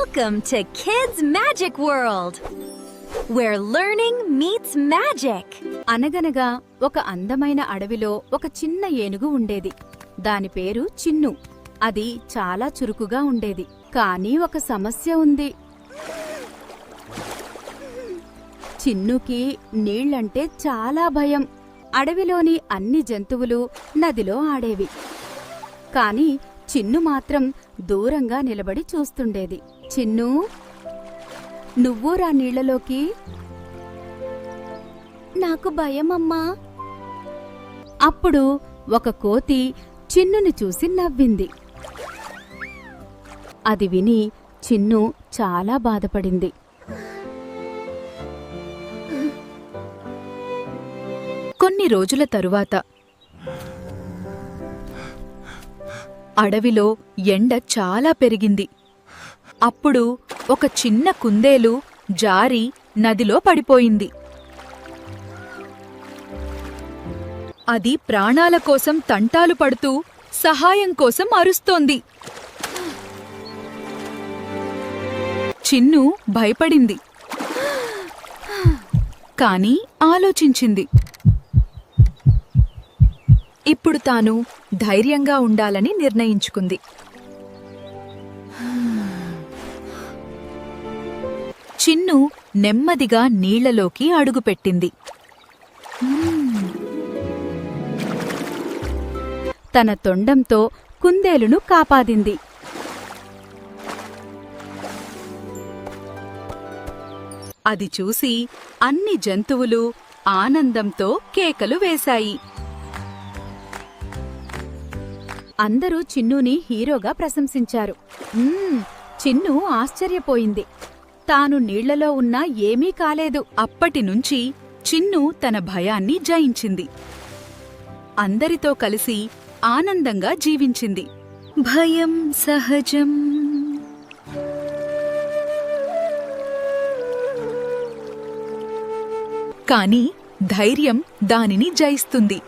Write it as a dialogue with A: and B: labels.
A: Welcome to Kids Magic World, where learning meets magic.
B: అనగనగా ఒక అందమైన అడవిలో ఒక చిన్న ఏనుగు ఉండేది. దాని పేరు చిన్ను. అది చాలా చురుకుగా ఉండేది. కానీ ఒక సమస్య ఉంది. చిన్నుకి నీళ్లంటే చాలా భయం. అడవిలోని అన్ని జంతువులు నదిలో ఆడేవి. కాని చిన్ను మాత్రం దూరంగా నిలబడి చూస్తుండేది. చిన్ను, నువ్వు రా నీళ్లలోకి. నాకు భయమమ్మా. అప్పుడు ఒక కోతి చిన్నుని చూసి నవ్వింది. అది విని చిన్ను చాలా బాధపడింది. కొన్ని రోజుల తరువాత అడవిలో ఎండ చాలా పెరిగింది. అప్పుడు ఒక చిన్న కుందేలు జారి నదిలో పడిపోయింది. అది ప్రాణాల కోసం తంటాలు పడుతూ సహాయం కోసం అరుస్తోంది. చిన్ను భయపడింది. కాని ఆలోచించింది. ఇప్పుడు తాను ధైర్యంగా ఉండాలని నిర్ణయించుకుంది. చిన్ను నెమ్మదిగా నీళ్లలోకి అడుగుపెట్టింది. తన తొండంతో కుందేలును కాపాడింది. అది చూసి అన్ని జంతువులు ఆనందంతో కేకలు వేశాయి. అందరూ చిన్నుని హీరోగా ప్రశంసించారు. చిన్ను ఆశ్చర్యపోయింది. తాను నీళ్లలో ఉన్నా ఏమీ కాలేదు. అప్పటినుంచి చిన్ను తన భయాన్ని జయించింది. అందరితో కలిసి ఆనందంగా జీవించింది. భయం సహజం. కాని ధైర్యం దానిని జయిస్తుంది.